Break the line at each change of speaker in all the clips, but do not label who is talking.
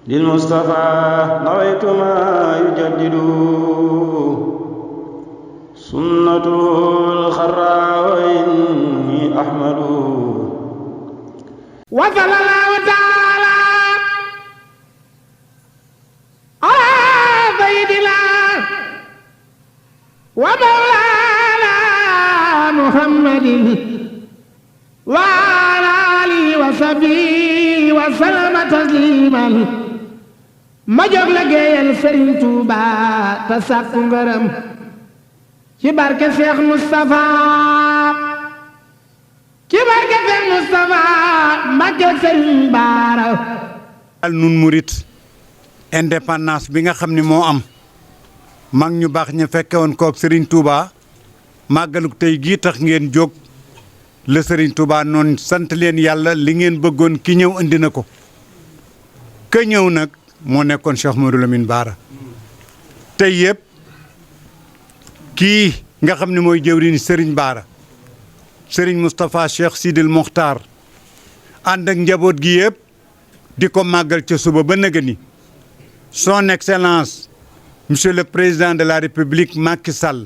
للمصطفى نويت ما يجدد سنة الخرى وإني أحمد
وصلى الله تعالى على سيدنا ومولانا محمد وعلى آله وصحبه وسلم تسليما ma jóg la géeyal Sëriñ Tuuba te sàkku ngërëm ci barke Cheikh Moustapha Mbacké Sëriñ Baara
nun murit indépendance bi nga xam ni moo am mag ñu baax ñu fekke woon kook Sëriñ Tuuba màggaluk tey gii tax ngeen jóg la Sëriñ Tuuba noonu sant leen yàlla li ngeen bëggoon ki ñëw indi na ko ka ñëw nag moo nekkoon Cheikh Modou Lamine Bara tey yëpp kii nga xam ne mooy jëwriñ Serigne Bara Serigne Moustapha Cheikh Sidil Mokhtar ànd ak njaboot gi yëpp di ko màggal ca suba ba nëga ni son excellence monsieur le président de la république Macky Sall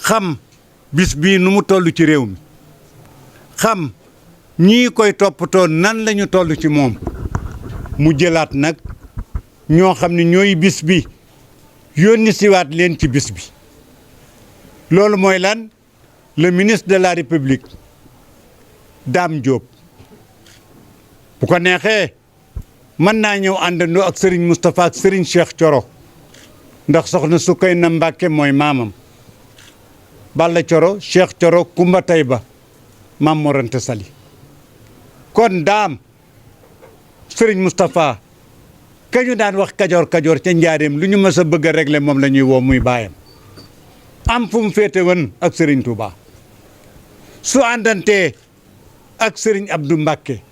xam bis bii nu mu toll ci réew mi xam ñii koy toppatoo nan la ñu toll ci moom mu jëlaat nag ñoo xam ne ñooy bis bi yónni siwaat leen ci bis bi loolu mooy lan le ministre de la République Dame Diop bu ko neexee mën naa ñëw àndandoo ak Serigne Moustapha ak Serigne Cheikh Thioro ndax soxna Sukayna Mbacké mooy maamam Balla Thioro Cheikh Thioro Kumba Tayba Maam Mor Anta Sali kon daam Sëriñ Moustapha ka ñu daan wax kajoor ca njaareem lu ñu mës a bëgg a régler moom la ñuy woo muy baayam am fu mu féete woon ak Sëriñ Touba su àndantee ak Sëriñ Abdou Mbacké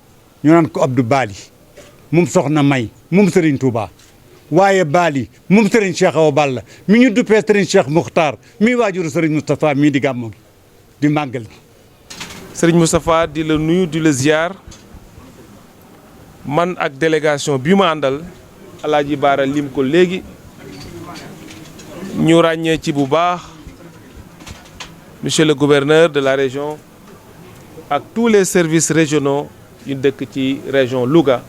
ñu naan ko Abdou Bali moom soxna May moom Sëriñ Touba waaye Bali moom Sëriñ Cheikh Awa Balla mi ñu duppee Sëriñ Cheikh Muxtaar mi waajuru Sëriñ Moustapha mii di gàmmu gi di màggal gi
Sëriñ Moustapha di la nuyu di la ziar man ak délégation bi ma àndal Alaaji Baara lim ko léegi ñu ràññee ci bu baax monsieur le gouverneur de la région ak tous les services régionaux yu dëkk ci région Louga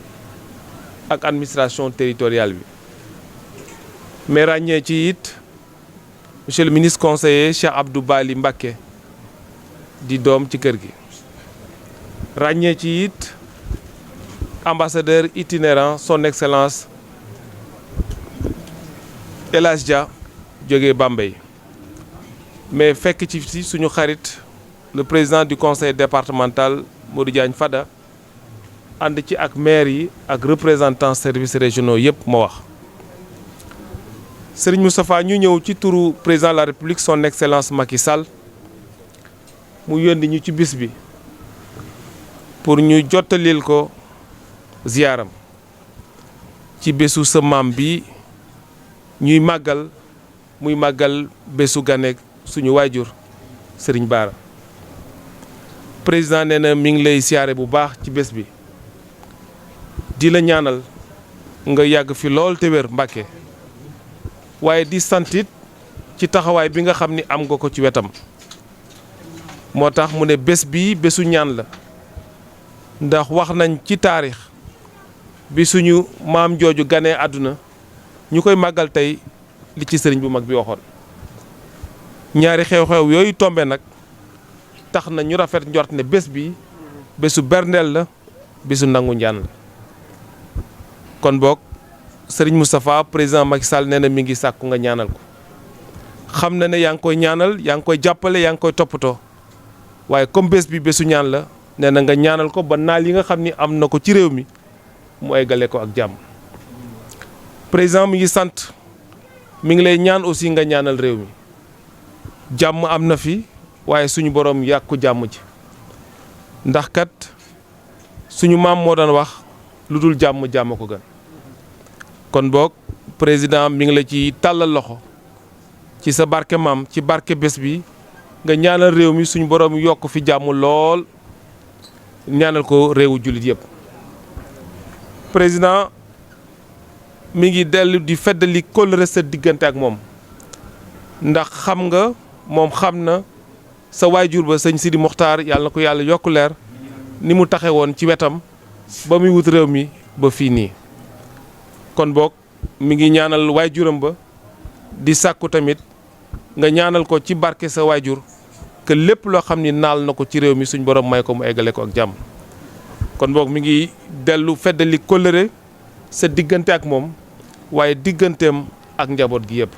ak administration territoriale bi mais ràññee ci it monsieur le ministre conseiller Cheikh Abdou Bali Mbacké di doom ci kër gi ràññee ci it ambassadeur itinérant son excellence El Hadj Dia jógee Bambey mais fekk ci suñu xarit le président du conseil départemental Modou Diagne Fada ànd ci ak maire yi ak représentant services régionaux yëpp ma wax Serigne Moustapha ñu ñëw ci turu président de la République son excellence Macky Sall mu yónni ñu ci bis bi pour ñu jottalil ko ziyaaram ci bésu sa maam bi ñuy màggal muy màggal bésu ganeek suñu waajur Serigne Bara président nee na mi ngi lay siyaare bu baax ci bés bi di la ñaanal nga yàgg fi lool te wér Mbàkke waaye di santit ci taxawaay bi nga xam ni am nga ko ci wetam moo tax mu ne bés bi bésu ñaan la ndax wax nañ ci taarix bi suñu maam jooju ganee àdduna ñu koy màggal tey li ci sëriñ bu mag bi waxoon ñaari xew-xew yooyu tombe nag tax na ñu rafet njort ne bés bi bésu berndeel la bésu nangu njaan la kon boog sëriñ Moustapha président Macky Sall nee na mi ngi sàkku nga ñaanal ko xam na ne yaa ngi koy ñaanal yaa ngi koy jàppale yaa ngi koy toppatoo waaye comme bés bi bésu ñaan la nee na nga ñaanal ko ba naal yi nga xam ni am na ko ci réew mi mu eggale ko ak jàmm président mi ngi sant mi ngi lay ñaan aussi nga ñaanal réew mi jàmm am na fi waaye suñu borom yàqu jàmm ji ndax kat suñu maam moo doon wax lu dul jàmm jàmm ko gën kon boog président mi ngi la ci tàllal loxo ci sa barke maam ci barke bés bi nga ñaanal réew mi suñu borom yokk fi jàmm lool ñaanal ko réewu jullit yëpp président mi ngi dellu di feddali kóllëre sa diggante ak moom ndax xam nga moom xam na sa waajur ba sëñ Sidi Mokhtar yàlla na ko yàlla yokk leer ni mu taxe woon ci wetam ba muy wut réew mi ba fii nii kon boog mi ngi ñaanal waajuram ba di sàkku tamit nga ñaanal ko ci barke sa waajur que lépp loo xam ni naal na ko ci réew mi suñ borom may ko mu eggale ko ak jàmm kon boog mi ngi dellu feddali kóllëre sa diggante ak moom waaye digganteem ak njaboot gi yëpp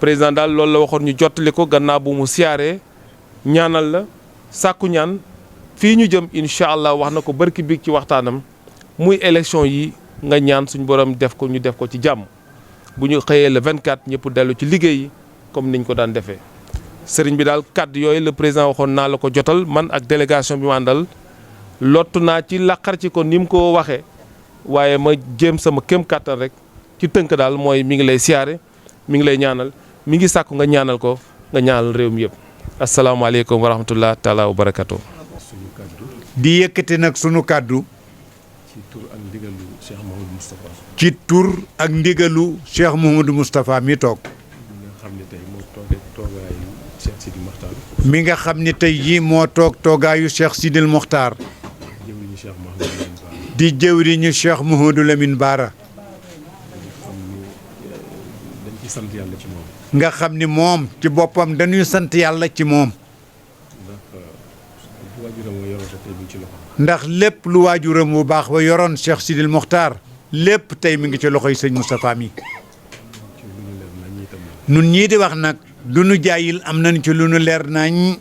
président daal loolu la waxoon ñu jottali ko gannaaw bu mu siyaaree ñaanal la sàkku ñaan fii ñu jëm incha allah wax na ko barki biig ci waxtaanam muy élection yi nga ñaan suñ borom def ko ñu def ko ci jàmm bu ñu xëyee le 24 ñëpp dellu ci liggéey yi comme niñ ko daan defee sëriñ bi daal kàddu yooyu le président waxoon naa la ko jotal man ak délégation bi ma àndal lottu naa ci laqar ci ko ni mu ko waxee waaye ma jéem sama kéem kàttan rek ci tënk daal mooy mi ngi lay siyaare mi ngi lay ñaanal mi ngi sàkku nga ñaanal ko nga ñaanal réew mi yëpp asalaamaaleykum wa rahmatullah taala wa barakatu
di yëkkati nag sunu kàddu
ci tur ak ndigalu Cheikh Mouhamadou Moustapha.
ci tur ak ndigalu Cheikh Mouhamadou Moustapha mi toog
mi nga xam ne tey moo toogee toogaayu Cheikh Sidi Mokhtar.
mi nga xam ne tey jii moo toog toogaayu Cheikh Sidil Mokhtar
jëwriñu Cheikh Mouhamadou Lamine Bara.
di jëwriñu Cheikh Mouhamadou Lamine Bara
xam ni dañ ci sant yàlla ci moom.
nga xam ni moom ci boppam dañuy sant yàlla ci moom
ndax waajuram wa yoroon tey mi ngi ci loxo.
ndax lépp lu waajuram bu baax ba yoroon Cheikh Sidil Mokhtar lépp tey mi ngi ci loxoy sëñ Moustapha mi
ci lu ñu leer nañ itam
nun ñii di wax nag du nu jaayil am nañ ci lu nu leer nañ
yàlla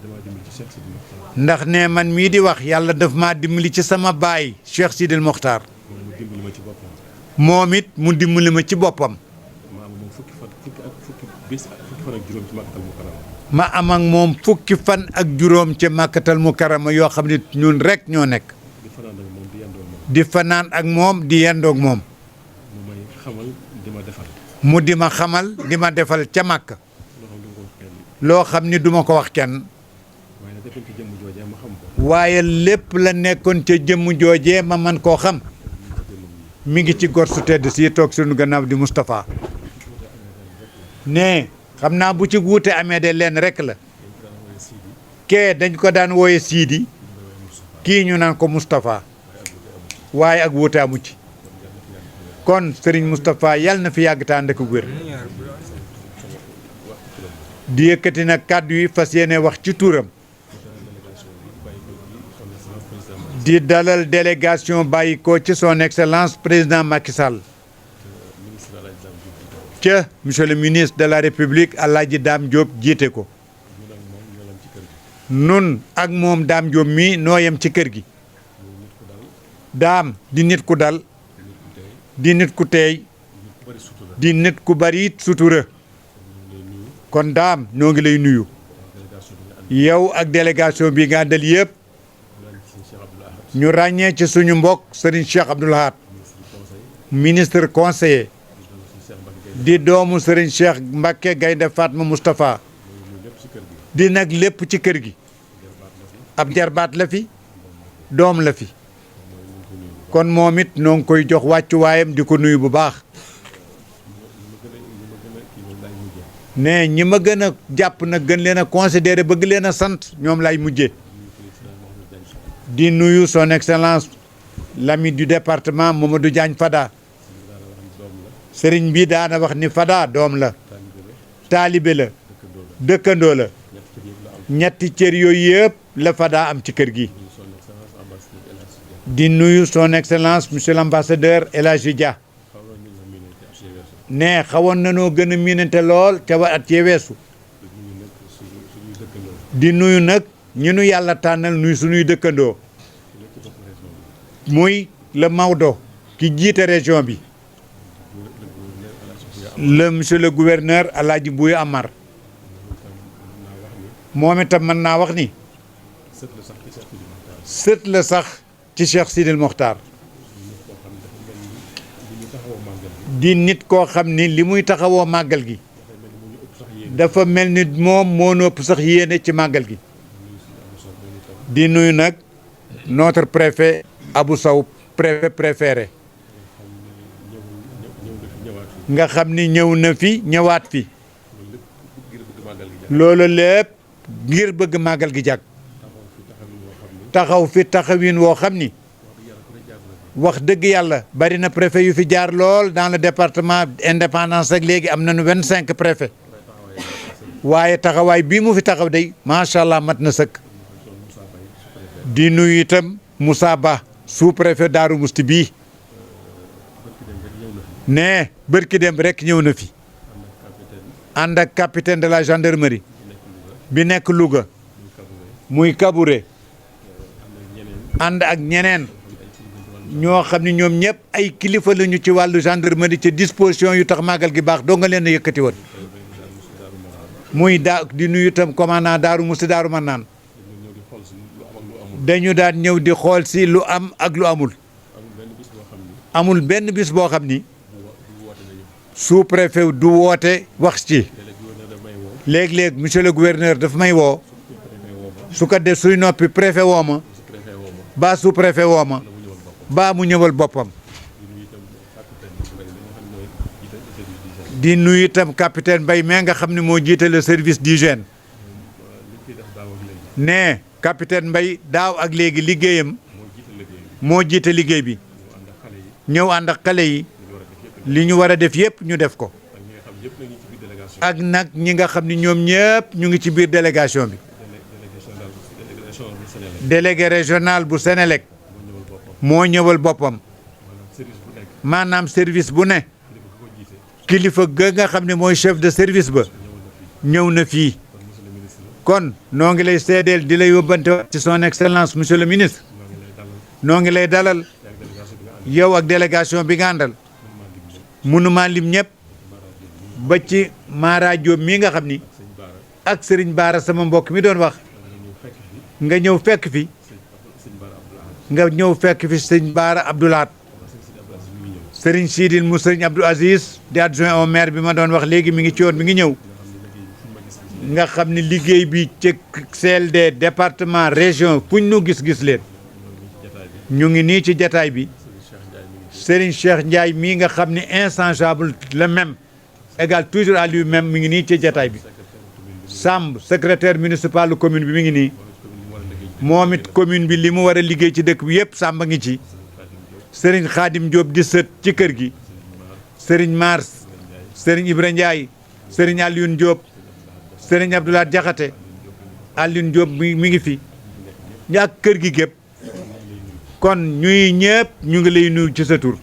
damaa dimbali ci Cheikh Sidi Mokhtar.
ndax ne man mii di wax yàlla daf maa dimbali ci sama baay Cheikh Sidil Mokhtar
moom mu dimbali ma ci boppam.
moom it mu dimbali ma ci boppam
maa ngi moom fukki fan ak juróom ci Makkatal Mukarrama.
ma am ak moom fukki fan ak juróom ca Makkatal Mukarrama yoo xam ne ñun rek ñoo nekk
di fanaan ak moom di yendoo ak moom.
di fanaan ak moom di yendoog moom
mu may xamal di ma defal.
mu di ma xamal di ma defal ca Makka
loo xam ne du ma ko wax kenn.
loo xam ni duma ko wax kenn
waaye nag defoon ci jëmm joojee ma xam ko.
waaye lépp la nekkoon ca jëmm joojee ma man koo xam mi ngi ci gor su tedd si toog sunu gannaaw di Moustapha ne xam naa bu ci wuute amee de leen rek la kee dañ ko daan wooye Sidi kii ñu naan ko Moustapha waaye ak wuute amu ci kon Serigne Moustapha yàlla na fi yàgg te ànd ak wér di yëkkati nag kàddu yi fas yéene wax ci tuuram di dalal délégation bàyyi ko ci son excellence président Macky Sall ca monsieur le ministre de la république Alaaji Dame Diop jiite ko nun ak moom Dame Diop mi noo yem ci kër gi daam di nit ku dal di nit ku teey di nit ku bari it sutura kon daam ñoo ngi lay nuyu yow ak délégation bi nga àndal yëpp ñu ràññee ci suñu mbokk Serigne Cheikh Abdoul Ahad ministre conseiller di doomu Serigne Cheikh Mbacké Gaynde Fatma Moustapha di nag lépp ci kër gi ab jarbaat la fi doom la fi kon moom it noo ngi koy jox wàccuwaayam di ko nuyu bu baax ne ñi ma gën a jàpp nag gën leen a considéré bëgg leen a sant ñoom lay mujjee di nuyu son excellence l'ami du département Mamadou Diagne Fada sëriñ bi daana wax ni Fada doom la taalibe la dëkkandoo la ñetti cër yooyu yëpp la Fada am ci kër gi di nuyu son excellence monsieur l'ambassadeur El Hadji Dia ne xawoon nanoo gën a miinante lool ca wa at cee weesu di nuyu nag ñu nu yàlla tànnal nuyu suñuy dëkkandoo muy le Maodo ki jiite région bi le monsieur le gouverneur Alaaji Bouy Amar moom itam mën naa wax ni sët la sax ci Cheikh Sidil Mokhtar di nit koo xam ni li muy taxawoo màggal gi dafa mel ni moom moo nëpp sax yéene ci màggal gi di nuyu nag notre préfet Abou Sow préfet préféré nga xam ni ñëw na fi ñëwaat fi loolu lépp ngir bëgg màggal gi jàkk taxaw fi taxawin woo xam ni wax dëgg yàlla bari na préfet yu fi jaar lool dans le département indépendance ak léegi am nañu 25 préfet waaye taxawaay bii mu fi taxaw day macha allah mat na sëkk di nuyu itam Moussa Ba sous-préfet Daaru Musti bii ne bërki dem rek ñëw na fi ànd ak capitaine de la gendarmerie bi nekk Louga muy Kabouré ànd ak ñeneen ñoo xam ne ñoom ñëpp ay kilifa lañu ci wàllu gendarmerie ci disposition yu tax màggal gi baax doo nga leen a yëkkati woon muy di nuyu itam commandant Daaru Musti Daaru Manaan dañu daan ñëw di xool si lu am ak lu amul benn bis boo xam ni sous-préfet du woote wax ci léeg-léeg monsieur le gouverneur daf may woo su ko def suy noppi préfet woo ma ba sous-préfet woo ma ba mu ñëwal boppam di nuyu itam capitaine Mbaye mais nga xam ne moo jiite le service d'hygiène ne capitaine Mbaye daaw ak léegi liggéeyam moo jiite liggéey bi ñëw ànd ak xale yi li ñu war a def yëpp ñu def ko ak nag ñi nga xam ne ñoom ñëpp ñu ngi ci biir délégation bi délégué régional bu Sénélec moo ñëwal boppam maanaam service bu ne kilifa ga nga xam ne mooy chef de service ba ñëw na fii kon noo ngi lay seedeel di la yóbbante ci son excellence monsieur le ministre noo ngi lay dalal yow ak délégation bi nga àndal mënuma lim ñëpp ba ci Mara Diop mii nga xam ni ak Serigne Bara sama mbokk mi doon wax nga ñëw fekk fi Serigne Bara Abdoulaat Serigne Sidil mu Serigne Abdou Aziz di adjoint au maire bi ma doon wax léegi mi ngi ci woon mi ngi ñëw nga xam ni liggéey bi ci CLD département région fuñ nu gis-gis leen ñu ngi nii ci jataay bi Serigne Cheikh Ndiaye mii nga xam ni inchangeable le même égal toujours à lui-même mi ngi nii ci jataay bi Samb secrétaire municipal commune bi mi ngi nii moom it commune bi li mu war a liggéey ci dëkk bi yëpp Samba ngi ci Serigne Khadim Diop di sët ci kër gi Serigne Mars Serigne Ibra Ndiaye Serigne Alioune Diop Serigne Abdoulaye Diakhaté Alioune Diop mi ngi fi ñàkk kër gi gépp kon ñuy ñëpp ñu ngi lay nuyu ci sa tur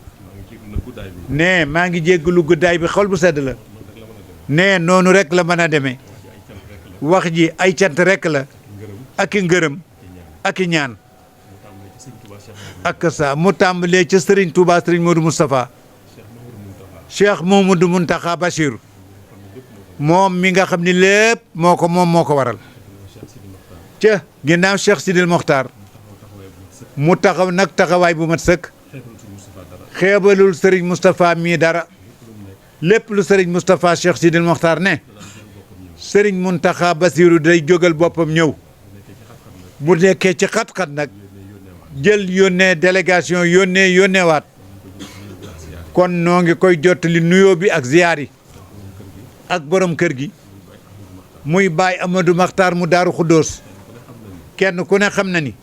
ne maa ngi jéggalu guddaay bi xol bu sedd la ne noonu rek la mën a demee wax ji ay cant rek la ak i ngërëm ak i ñaan ak sa mu tàmbalee ca Serigne Touba Serigne Modou Moustapha Cheikh Mamadou Mountakha Bachir moom mi nga xam ni lépp moo ko waral ca ginnaaw Cheikh Sidil Mokhtar mu taxaw nag taxawaay bu mat sëkk xeebalul Serigne Moustapha mii dara lépp lu Serigne Moustapha Cheikh Sidil Mokhtar ne Serigne Mountakha Bassirou day jógal boppam ñëw bu nekkee ci xat-xat nag jël yónnee délégation yónneewaat kon noo ngi koy jottali nuyoo bi ak ziyaar yi ak borom kër gi muy Baye Amadou Makhtar mu Daaru Xuddoos kenn ku ne xam na ni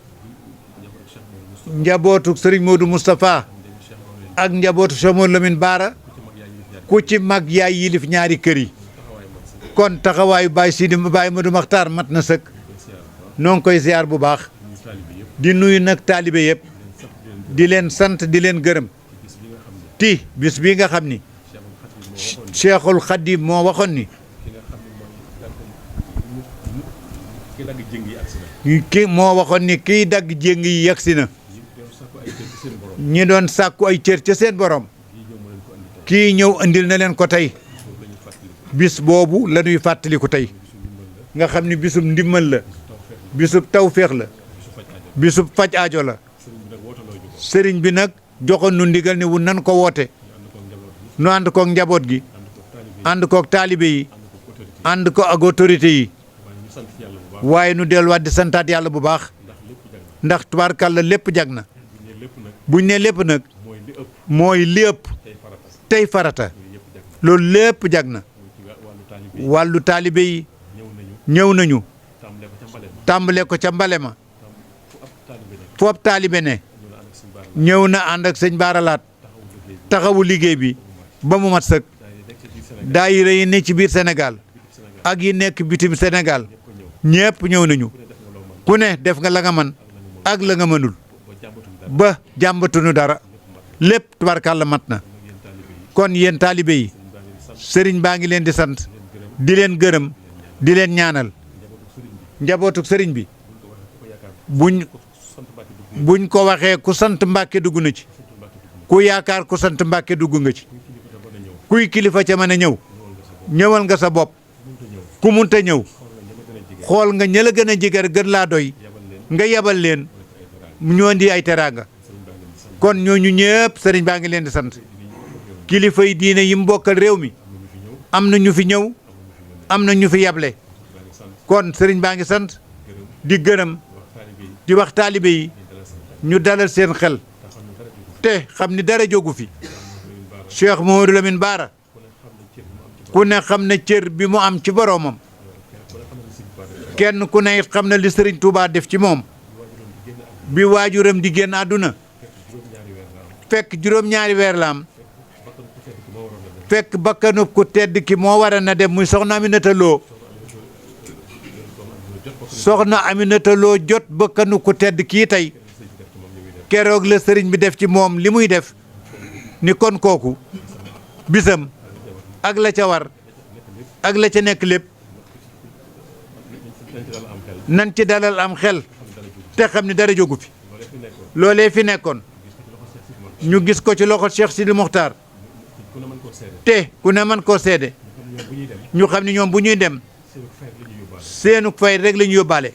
njabootu Serigne Modou Moustapha ak njabootu Cheikh Mouhamadou Lamine Bara ku ci mag yaay yilif ñaari kër yi kon taxawaayu Baye Amadou Makhtar mat na sëkk noo ngi koy ziar bu baax di nuyu nag taalibe yëpp di leen sant di leen gërëm ti bis bii nga xam ni Cheikhul Khadim moo waxoon ni kiy dagg jéng yi yegsi na ñi doon sàkku ay cër ca seen borom kii ñëw andil na leen ko tey bis boobu la ñuy fàttaliku tey nga xam ni bisub ndimmal la bisub tawféex la bisub faj aajo la sëriñ bi nag joxoon nu ndigal ni wu nan ko woote nu ànd koog njaboot gi ànd koog taalibe yi ànd ko ak autorité yi waaye nu delluwaat di santaat yàlla bu baax ndax tubaarkàlla lépp jag na buñ ne lépp nag mooy li ëpp tey farata loolu lépp jag na. wàllu taalibe yi ñëw nañu. tàmbale ko ca mbale ma. foofu taalibe ne. ñëw na ànd ak sëñ Bara Laat taxawu liggéey bi ba mu mat sëkk. daayira yi ne ci biir Sénégal ak yi nekk bitim Sénégal ñëpp ñëw nañu. ku ne def nga la nga man ak la nga mënul ba jàmbatuñu dara lépp tubarkàlla mat na. kon yéen taalibe yi sëriñ baa ngi leen di sant di leen gërëm di leen ñaanal. njabootuk sëriñ bi buñ ko waxee ku sant Mbàkke dugg na ci, ku yaakaar ku sant Mbàkke dugg nga ci, kuy kilifa ca mën a ñëw ñëwal nga sa bopp, ku munta ñëw xool nga ña la gën a jigar gën laa doy nga yebal leen ñoo indi ay teraanga. kon ñooñu ñëpp sëriñ baa ngi leen di sant. kilifa yi diine yi mu bokkal réew mi am na ñu fi ñëw am na ñu fi yable. kon sëriñ baa ngi sant di gërëm di wax taalibe yi ñu dalal seen xel te xam ni dara jógu fi. Cheikh Mouhamadou Lamine Bara ku ne xam ne cër bi mu am ci boroomam, kenn ku ne it xam na li sëriñ Touba def ci moom bi waajuram di génn àdduna. fekk juróom-ñaari weer la am, fekk bakkanub ku tedd ki moo war a na dem muy soxna Aminata Lo. soxna Aminata Lo jot bakkanu ku tedd kii tey keroog la sëriñ bi def ci moom li muy def ni kon kooku bisam ak la ca war ak la ca nekk lépp nan ci dalal am xel te xam ni dara jógu fi. loolee fi nekkoon ñu gis ko ci loxo Cheikh Sidi Mokhtar te ku ne mën koo seede ñu xam ni ñoom bu ñuy dem seenu fay rek la ñu yóbbaale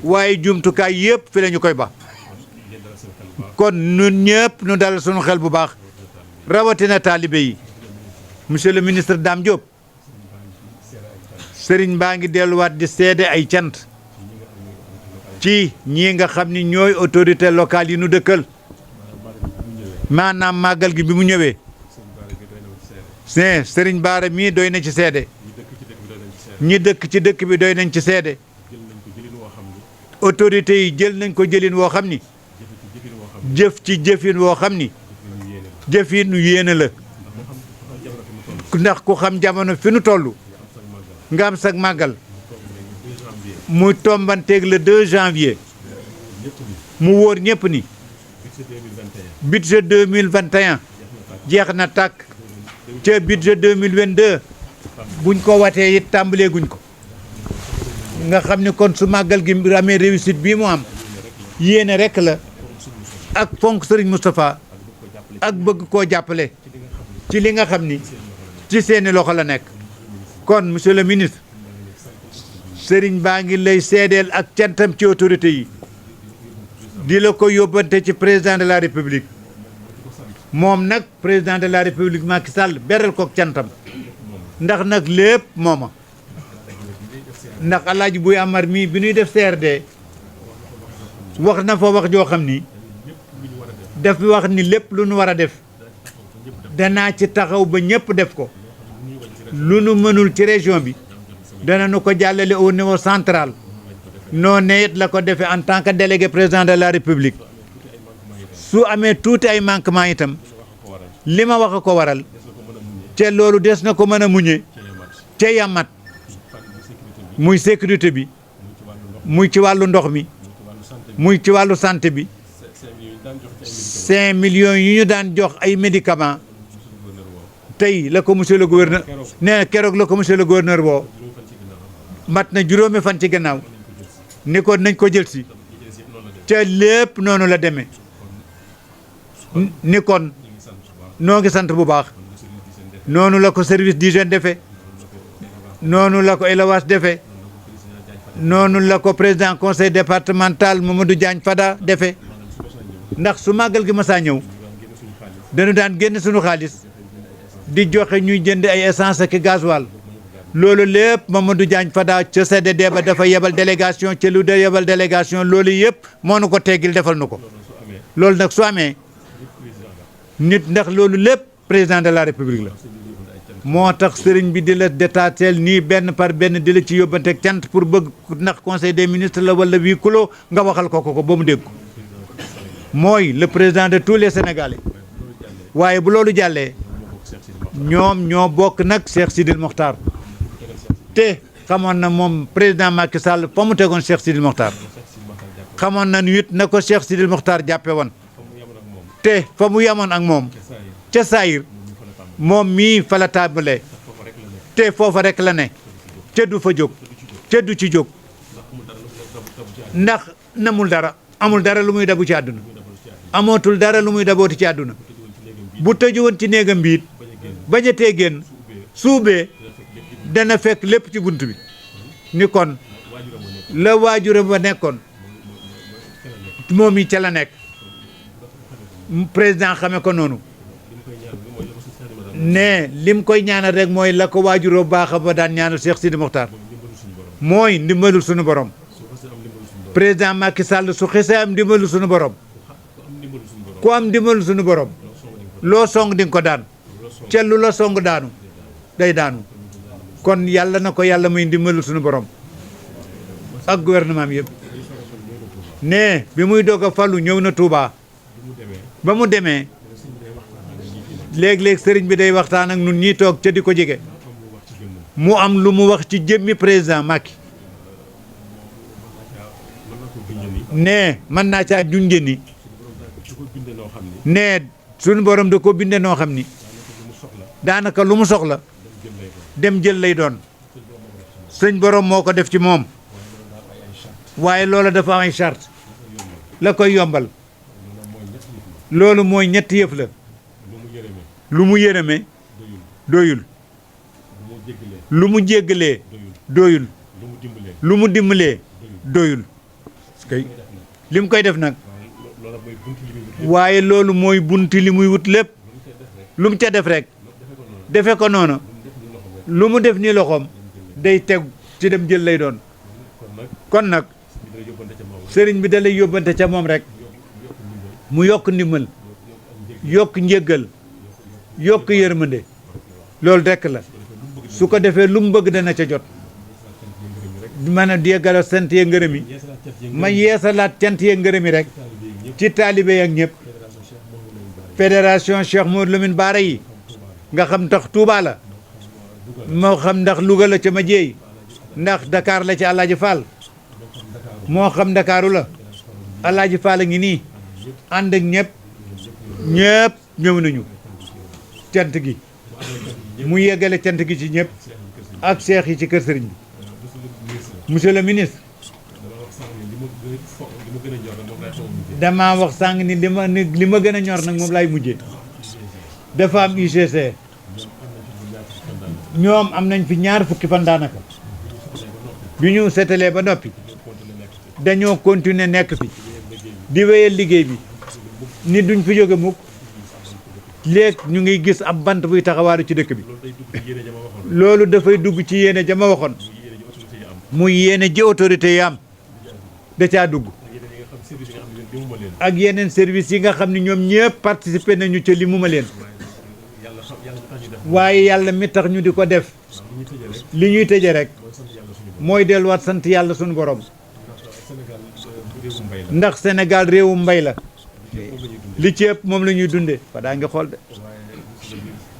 waaye jumtukaay yëpp fi la ñu koy ba. kon ñun ñëpp ñu dalal suñu xel bu baax rawatina taalibe yi. monsieur le ministre Dame Diop sëriñ baa ngi delluwaat di seede ay cant ci ñii nga xam ni ñooy autorité locale yi nu dëkkal. maanaam màggal gi bi mu ñëwee sëriñ Bara mii doy na ci seede, ñi dëkk ci dëkk bi doy nañ ci seede. autorité yi jël nañ ko jëlin woo xam ni jëf ci jëfin woo xam ni jëfin yéene la. ndax ku xam jamono fi nu toll nga am sag màggal mu tombanteeg le 2 janvier mu wóor ñëpp ni budget 2021 jeex na tàkk ca budget 2022 buñ ko watee it tàmbalee guñ ko. nga xam ni kon su màggal gi amee réussite bii mu am yéene rek la ak fonk Serigne Moustapha ak bëgg koo jàppale ci li nga xam ni ci seeni loxo la nekk. kon monsieur le ministre Serigne baa ngi lay seedeel ak cantam ci autorité yi di la ko yóbbante ci président de la république. moom nag président de la république Macky Sall beral ko cantam ndax nag lépp mooma. ndax Alaaji Buy Amar mii bi ñuy def CRD wax na fa wax joo xam ni daf wax ni lépp lu nu war a def danaa ci taxaw ba ñëpp def ko. lu nu mënul ci région bi dana nu ko jàllale au niveau central. noonu it la ko defee en tant que délégué président de la république. su amee tuuti ay manquement itam li ma wax a ko waral te loolu des na ko mën a muñe ca yamat muy sécurité bi muy ci wàllu ndox mi muy ci wàllu santé bi 5 millions yi ñu daan jox ay médicaments tey la ko monsieur le gouverneur nee na keroog la ko monsieur le gouverneur boo mat na juróomi fan ci gannaaw ni ko nañ ko jël si ca lépp noonu la demee ni kon noo ngi sant bu baax noonu la ko service d'hygiène defee noonu la ko élevage defee noonu la ko président conseil départemental Mamadou Diagne Fada defee ndax su màggal gi masaa ñëw dañu daan génn suñu xaalis di joxe ñuy jënd ay essence ak gasoil loolu lépp Mamadou Diagne Fada ca CDD ba dafa yebal délégation ca lu de yebal délégation loolu yëpp moo nu ko teggil defal nu ko. loolu nag su amee nit ndax loolu lépp président de la république la moo tax sëriñ bi di la détaateel nii benn par benn di la ci yóbbanteeg cant pour bëgg ndax conseil des ministres la wala huis clos nga waxal ko ba mu dégg ko mooy le président de tous les Sénégalais waaye bu loolu jàllee ñoom ñoo bokk nag Cheikh Sidil Mokhtar te xamoon na moom président Macky Sall fa mu tegoon Cheikh Sidil Mokhtar xamoon na it na ko Cheikh Sidil Mokhtar jàppe woon te fa mu yamoon ak moom ca saayir moom mii fa la tàmbalee te foofa rek la ne te du fa jóg te du ci jóg ndax namul dara amul dara lu muy dabu ci àdduna amootul dara lu muy dabooti ci àdduna bu tëju woon ci néegam biit bañatee génn suubee dana fekk lépp ci bunt bi ni kon la waajuram ba nekkoon moom yi ca la nekk président xame ko noonu ne lim koy ñaanal rek mooy la ko waajuroo baax ba daan ñaanal Cheikh Sidi Mokhtar mooy ndimbalul sunu borom président Macky Sall su xesee am ndimbalul sunu borom ku am ndimbalul sunu borom loo song di nga ko daan ca lu la song daanu day daanu kon yàlla na ko yàlla muy ndimbalul sunu borom ak gouvernement bi yëpp ne bi muy doog a falu ñëw na Touba ba mu demee léeg-léeg sëriñ bi day waxtaan ak nun ñii toog ca di ko jege mu am lu mu wax ci jëmmi président Macky ne mën naa caa junjee ni ne suñu borom da ko binde noo xam ni daanaka lu mu soxla dem jël lay doon sëñ borom moo ko def ci moom waaye loola dafa am ay charte la koy yombal loolu mooy ñetti yëf la lu mu yërëme doyul lu mu jéggalee doyul lu mu dimbalee doyul kay li mu koy def nag waaye loolu mooy bunti li muy wut lépp lu mu ca def rek defe ko noonu lu mu def ni loxoom day teg ci dem jël lay doon kon nag sëriñ bi da lay yóbbante ca moom rek mu yokk ndimbal yokk njéggal yokk yërmande loolu rekk la su ko defee lu mu bëgg dana ca jot mën a yeggala sant yee ngërëm yi ma yeesalaat cant yee ngërëm yi rek ci taalibe yi ak ñëpp fédération Cheikh Modou Lamine Bara yi nga xam ndax Touba la moo xam ndax Louga la ca ma jeey ndax Dakar la ci Alaaji Fall moo xam Dakaru la Alaaji Fall a ngi nii ànd ak ñëpp ñëw nañu cant gi mu yeggale cant gi ci ñëpp ak seex yi ci kër sëriñ bi monsieur le ministre damaa wax sàng ni li ma gën a ñor nag moom laay mujjee dafa am UGC ñoom am nañ fi ñaar fukki fan daanaka bi ñu seetalee ba noppi dañoo continuer nekk fi di wéyal liggéey bi ni duñ fi jóge mukk léegi ñu ngi gis ab bant buy taxawaaru ci dëkk bi loolu dafay dugg ci yéene ja ma waxoon muy yéene ji autorité yi am da caa dugg ak yeneen service yi nga xam ne ñoom ñëpp participer nañu ca li mu ma leen waaye yàlla mi tax ñu di ko def li ñuy tëje rek mooy delluwaat sant yàlla suñu borom ndax Sénégal réewu mbay la li ci ëpp moom la ñuy dundee fa daa ngi xool de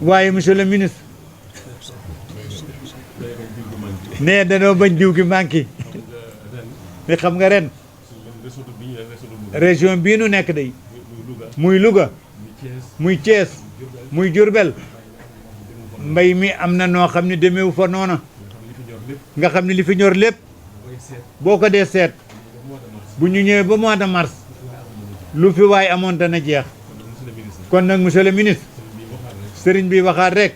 waaye monsieur le ministre nee danoo bañ diw gi manqué li xam nga ren région bii nu nekk day muy Louga muy Thiès muy Diourbel mbay mi am na noo xam ne demeewu fa noona nga xam ne li fi ñor lépp boo ko dee seet bu ñu ñëwee ba mois de mars lu fi waay amoon dana jeex kon nag monsieur le ministre sëriñ bi waxaat rek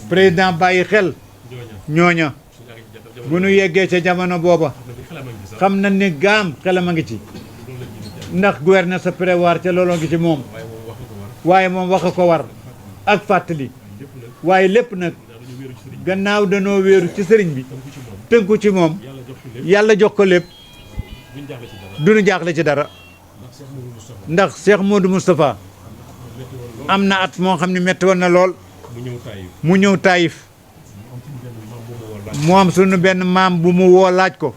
président bàyyi xel ñooña bu nu yeggee ca jamono booba xam na ni gaam xelam a ngi ci ndax gouverner sa prévoir ca looloo ngi ci moom waaye moom wax a ko war ak fàttali waaye lépp nag gannaaw danoo wéeru ci sëriñ bi tënku ci moom yàlla jox ko lépp duñu jaaxle ci dara ndax Cheikh Modou Moustapha am na at moo xam ne metti woon na lool mu ñëw Taïf mu am sunu benn maam bu mu woo laaj ko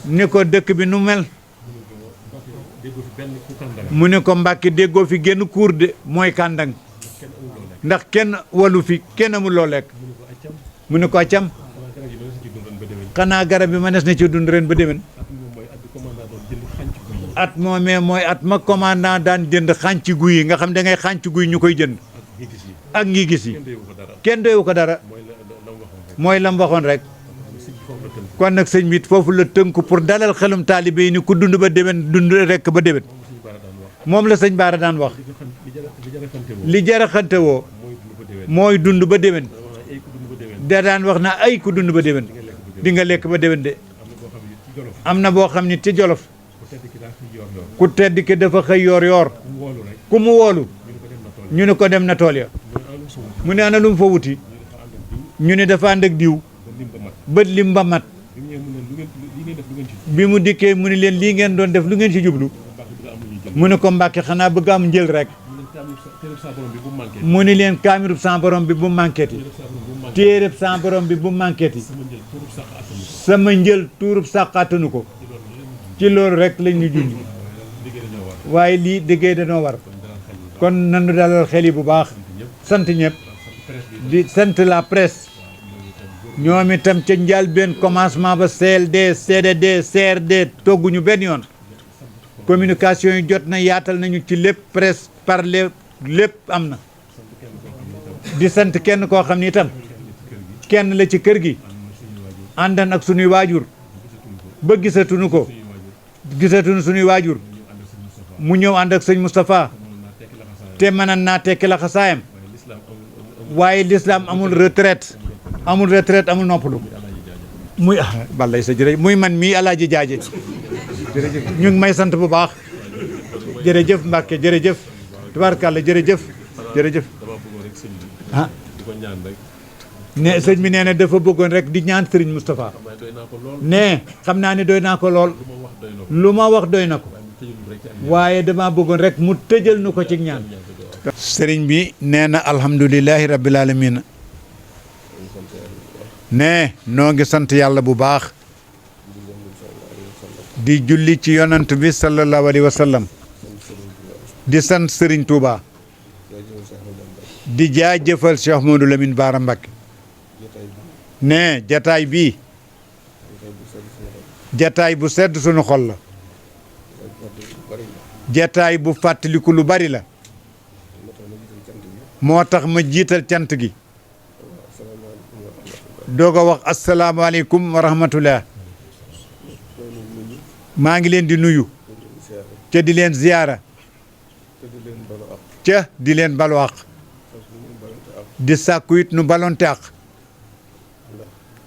ni ko dëkk bi nu mel mu ne ko Mbàkke déggoo fi génn kuur de mooy kàndang ndax kenn walu fi kenn amul loo lekk mu ne ko accam xanaa garab bi ma des na ci dund ren ba déwén at moomee mooy at ma commandant daan jënd xànc guy yi nga xam da ngay xànc guy ñu koy jënd ak ngi gis yi kenn doyewu ko dara mooy lam waxoon rek kon nag sëñ bi foofu la tënku pour dalal xelum taalibe yi ni ku dund ba déwén dund rekk ba déwén moom la sëñ Baara daan wax li jaraxante woo mooy dund ba déwén da daan wax na ay ku dund ba déwén di nga lekk ba déwén de am na boo xam ni ci Jolof ku tedd ki dafa xëy yoor ku mu woolu ñu ne ko dem na tool ya mu ne ana lu mu fa wuti ñu ne dafa ànd ak diw bët lim ba mat bi mu dikkee mu ne leen lii ngeen doon def lu ngeen ci jublu mu ne ko Mbàkke xanaa bëgg am njël rek mu ni leen kaamirub sa borom bi bu manquéti téereb sa borom bi bu manquéti sama njël tuurub sàqaatanu ko ci loolu rek lañ ñu junj waaye lii déggee dañoo war kon nanu dalal xel yi bu baax sant ñëpp di sant la presse ñoom itam ca njëlbéen commencement ba CLD CDD CRD togguñu benn yoon communication yi jot na yaatal nañu ci lépp presse parler lépp am na di sant kenn koo xam ni itam kenn la ci kër gi àndan ak sunuy waajur ba gisatuñu ko gisatuñu sunuy waajur mu ñëw ànd ak sëñ Moustapha te mënan naa tekki la xasaayam waaye l'islam amul retraite amul noppalu muy balay sa jërëjëf muy man mii Alaaji Jaaje jërëjëf ñu ngi may sant bu baax jërëjëf Mbàkke jërëjëf tubaarkàlla jërëjëf ah ne sëñ bi nee na dafa bëggoon rek di ñaan Serigne Moustapha ne xam naa ne doy naa ko lool lu ma wax doy na ko waaye dama bëggoon rek mu tëjal nu ko ci ñaan sëriñ bi nee na alhamdulilahi rabbil alamin ne noo ngi sant yàlla bu baax di julli ci yonant bi sallallahu alayhi wa sallam di sant Serigne Touba di jaajëfal Cheikh Modou Lamine Bara Mbacké ne jataay bii jataay bu sedd sunu xol la jataay bu fàttaliku lu bari la moo tax ma jiital cant gi doog a wax asalaamaaleykum wa rahmatullah maa ngi leen di nuyu ca di leen ziyaara ca di leen balu àq di sàkku it nu balonte àq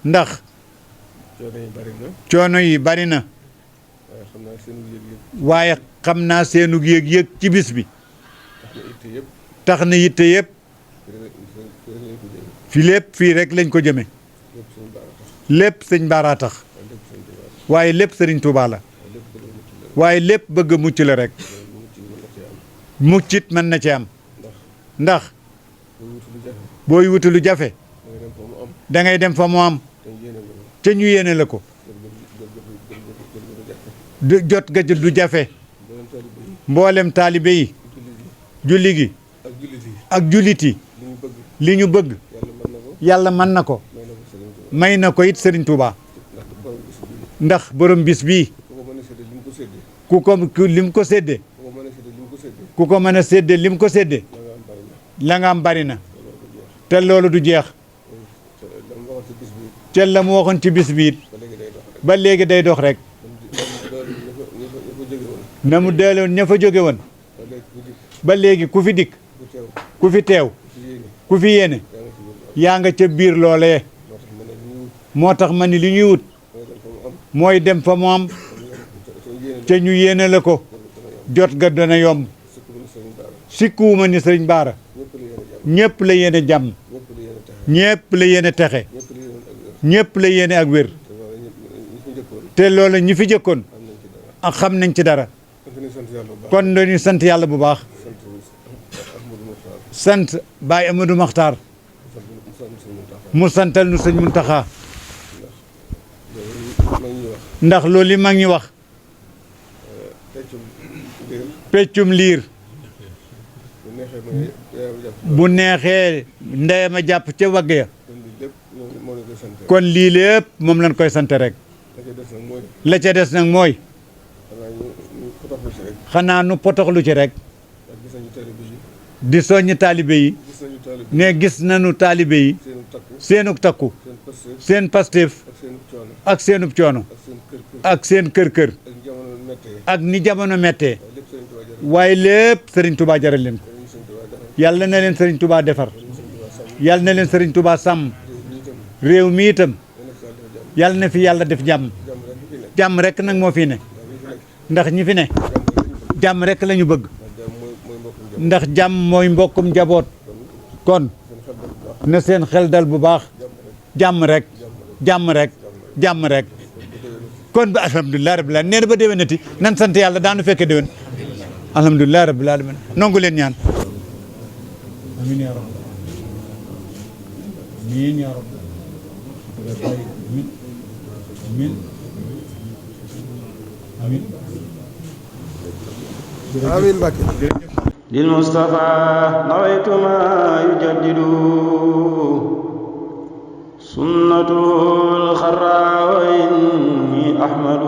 ndax coono yi bari na waaye xam naa seenu yëg-yëg ci bis bi tax na yitte yëpp fi lépp fii rek lañ ko jëme lépp sëñ Baara tax waaye lépp sëriñ Touba la waaye lépp bëgg mucc la rek muccit mën na ci am ndax booy wuti lu jafe da ngay dem fa mu am ca ñu yéene la ko jot ga du jafe mboolem taalibe yi julli gi ak jullit yi li ñu bëgg yàlla mën na ko may na ko it Serigne Touba ndax borom bis bii ku ko lim ko séddee ku ko mën a séddee lim ko séddee la nga am bari na te loolu du jeex te la mu waxoon ci bis bi it ba léegi day dox rek na mu deeloon ña fa jóge woon ba léegi ku fi dikk ku fi teew ku fi yéene yaa nga ca biir loolee moo tax ma ni li ñuy wut mooy dem fa mu am ca ñu yéene la ko jot ga dana yomb sikkuwuma ni sëriñ Baara ñëpp la yéene jàmm ñëpp la yéene texe ñëpp la yéene ak wér te loola ñi fi jëkkoon ak xam nañ ci dara kon dañuy sant yàlla bu baax sant Baye Amadou Makhtar mu santal nu sëñ Muntaxa ndax loolu li mag ñi wax peccum liir bu neexee ndeyam a jàpp ca wagg ya kon lii lépp moom lañ koy sant rek la ca des nag mooy xanaa nu potoxlu ci rek di soññ taalibe yi ne gis nañu taalibe yi seenuk takku seen pastéef ak seenub coono ak seen kër-kër ak ni jamono mettee waaye lépp Serigne Touba jaral leen ko yàlla na leen Serigne Touba defar yàlla na leen Serigne Touba sàmm réew mi itam yàlla na fi yàlla def jàmm jàmm rek nag moo fi ne ndax ñi fi ne jàmm rek la ñu bëgg ndax jàmm mooy mbokkum njaboot kon na seen xel dal bu baax jàmm rek jàmm rek jàmm rek kon ba alhamdulilah rabbil alamin nee na ba déwénati nan sant yàlla daanu fekke déwén alhamdulilah rabbil alamin nongu leen ñaan amin ya rabbi amin ya rabbi amin amin
amin Mbacke
للمصطفى نويت ما يجدد سنة الخرى وإني أحمد